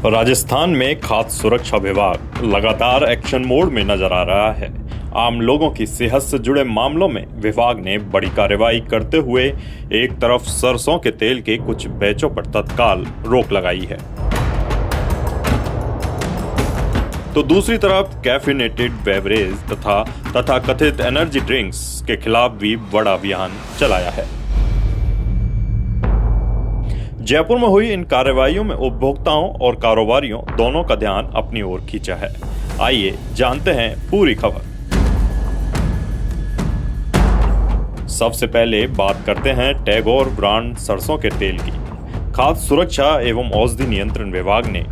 राजस्थान में खाद्य सुरक्षा विभाग लगातार एक्शन मोड में नजर आ रहा है। आम लोगों की सेहत से जुड़े मामलों में विभाग ने बड़ी कार्रवाई करते हुए एक तरफ सरसों के तेल के कुछ बैचों पर तत्काल रोक लगाई है, तो दूसरी तरफ कैफीनेटेड बेवरेज तथा कथित एनर्जी ड्रिंक्स के खिलाफ भी बड़ा अभियान चलाया है। जयपुर में हुई इन कार्रवाइयों में उपभोक्ताओं और कारोबारियों दोनों का ध्यान अपनी ओर खींचा है। आइए जानते हैं पूरी खबर। सबसे पहले बात करते हैं टैगोर ब्रांड सरसों के तेल की। खाद्य सुरक्षा एवं औषधि नियंत्रण विभाग ने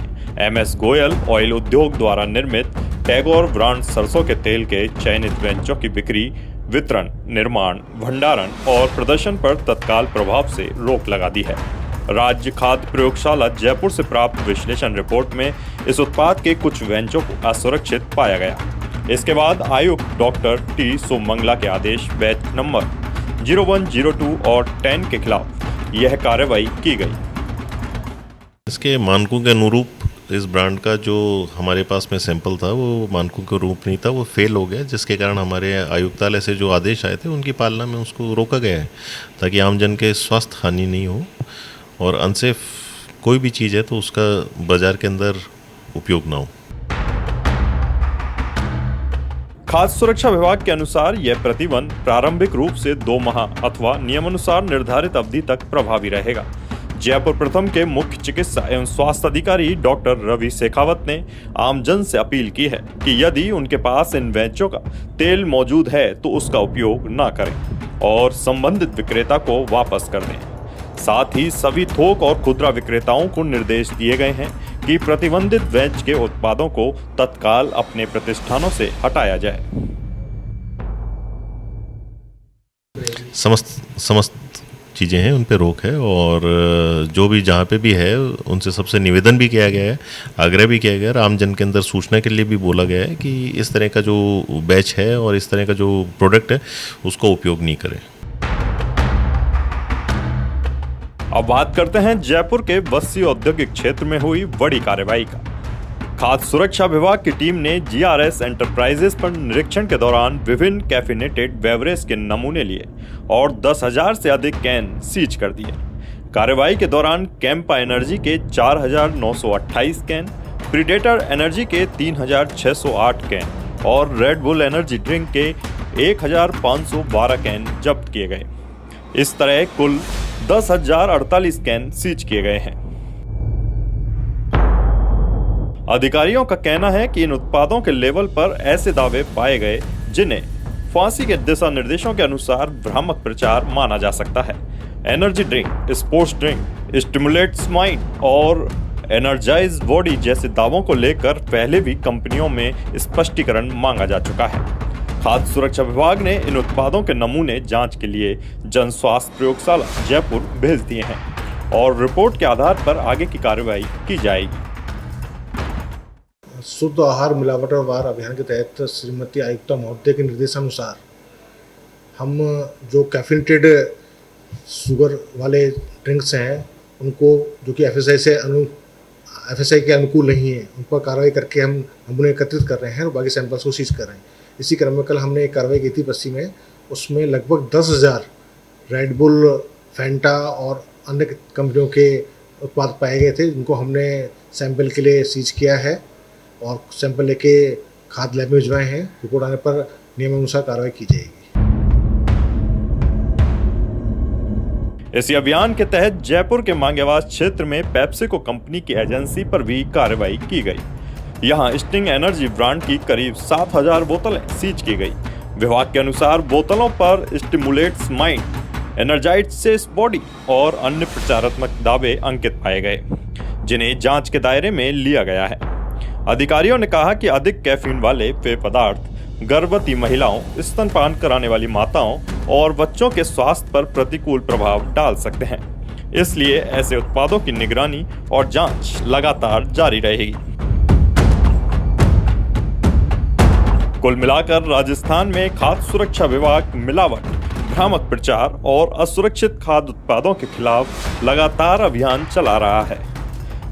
MS गोयल ऑयल उद्योग द्वारा निर्मित टैगोर ब्रांड सरसों के तेल के चयनित बेंचों की बिक्री, वितरण, निर्माण, भंडारण और प्रदर्शन पर तत्काल प्रभाव से रोक लगा दी है। राज्य खाद्य प्रयोगशाला जयपुर से प्राप्त विश्लेषण रिपोर्ट में इस उत्पाद के कुछ बेंचों को असुरक्षित पाया गया। इसके बाद आयुक्त डॉक्टर टी सोमंगला के आदेश बैच नंबर 01, 02 और 10 के खिलाफ यह कार्रवाई की गई। इसके मानकों के अनुरूप इस ब्रांड का जो हमारे पास में सैंपल था वो मानकों के रूप नहीं था, वो फेल हो गया, जिसके कारण हमारे आयुक्तालय से जो आदेश आए थे उनकी पालना में उसको रोका गया है, ताकि आमजन के स्वास्थ्य हानि नहीं हो और अनसेफ कोई भी चीज़ है तो उसका बाजार के अंदर उपयोग ना हो। खाद्य सुरक्षा विभाग के अनुसार यह प्रतिबंध प्रारंभिक रूप से 2 माह अथवा नियमानुसार निर्धारित अवधि तक प्रभावी रहेगा। जयपुर प्रथम के मुख्य चिकित्सा एवं स्वास्थ्य अधिकारी डॉक्टर रवि शेखावत ने आमजन से अपील की है कि यदि उनके पास इन बेंचों का तेल मौजूद है तो उसका उपयोग न करें और संबंधित विक्रेता को वापस कर दें। साथ ही सभी थोक और खुदरा विक्रेताओं को निर्देश दिए गए हैं कि प्रतिबंधित बेंच के उत्पादों को तत्काल अपने प्रतिष्ठानों से हटाया जाए। समस्त चीज़ें हैं उन पे रोक है और जो भी जहाँ पे भी है उनसे सबसे निवेदन भी किया गया है, आग्रह भी किया गया है, आमजन के अंदर सूचना के लिए भी बोला गया है कि इस तरह का जो बैच है और इस तरह का जो प्रोडक्ट है उसका उपयोग नहीं करें। अब बात करते हैं जयपुर के बस्सी औद्योगिक क्षेत्र में हुई बड़ी कार्रवाई का। खाद्य सुरक्षा विभाग की टीम ने GRS एंटरप्राइजेस पर निरीक्षण के दौरान विभिन्न कैफीनेटेड बेवरेज के नमूने लिए और 10,000 से अधिक कैन सीज कर दिए। कार्रवाई के दौरान कैंपा एनर्जी के 4,928 कैन, प्रीडेटर एनर्जी के 3,608 कैन और रेड बुल एनर्जी ड्रिंक के 1,512 कैन जब्त किए गए। इस तरह कुल 10,048 कैन सीज किए गए हैं। अधिकारियों का कहना है कि इन उत्पादों के लेवल पर ऐसे दावे पाए गए जिन्हें फांसी के दिशा निर्देशों के अनुसार भ्रामक प्रचार माना जा सकता है। Energy drink, sports drink, stimulates mind और एनर्जाइज बॉडी जैसे दावों को लेकर पहले भी कंपनियों में स्पष्टीकरण मांगा जा चुका है। खाद्य सुरक्षा विभाग ने इन उत्पादों के नमूने जांच के लिए जन स्वास्थ्य प्रयोगशाला जयपुर भेज दिए हैं और रिपोर्ट के आधार पर आगे की कार्रवाई की जाएगी। शुद्ध आहार मिलावटवार अभियान के तहत श्रीमती आयुक्ता महोदय के निर्देशानुसार हम जो कैफीनेटेड शुगर वाले ड्रिंक्स हैं उनको, जो कि FSI के अनुकूल नहीं है, उन पर कार्रवाई करके हम नमूने एकत्रित कर रहे हैं और बाकी सैंपल्स को सीज कर रहे हैं। इसी क्रम में कल हमने एक कार्रवाई की थी बस्सी में, उसमें लगभग 10,000 रेड बुल, फैंटा और अन्य कंपनियों के उत्पाद पाए गए थे, जिनको हमने सैंपल के लिए सीज किया है और सैंपल लेके खाद्य लैब में भिजवाए हैं। रिपोर्ट आने पर नियमानुसार कार्रवाई की जाएगी। इसी अभियान के तहत जयपुर के मांगेवास क्षेत्र में पेप्सिको कंपनी की एजेंसी पर भी कार्रवाई की गई। यहां स्टिंग एनर्जी ब्रांड की करीब 7,000 बोतलें सीज की गई। विभाग के अनुसार बोतलों पर स्टिमुलेट्स माइंड, एनर्जाइजेस बॉडी और अन्य प्रचारात्मक दावे अंकित पाए गए, जिन्हें जांच के दायरे में लिया गया है। अधिकारियों ने कहा कि अधिक कैफीन वाले पेय पदार्थ गर्भवती महिलाओं, स्तनपान कराने वाली माताओं और बच्चों के स्वास्थ्य पर प्रतिकूल प्रभाव डाल सकते हैं। इसलिए ऐसे उत्पादों की निगरानी और जांच लगातार जारी रहेगी। कुल मिलाकर राजस्थान में खाद्य सुरक्षा विभाग मिलावट, भ्रामक प्रचार और असुरक्षित खाद्य उत्पादों के खिलाफ लगातार अभियान चला रहा है।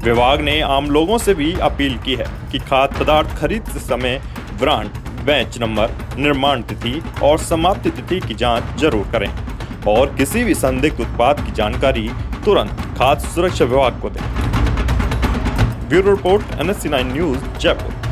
विभाग ने आम लोगों से भी अपील की है कि खाद्य पदार्थ खरीदते समय ब्रांड, बैच नंबर, निर्माण तिथि और समाप्ति तिथि की जांच जरूर करें और किसी भी संदिग्ध उत्पाद की जानकारी तुरंत खाद्य सुरक्षा विभाग को दें। Bureau report NSC 9 news Jaipur.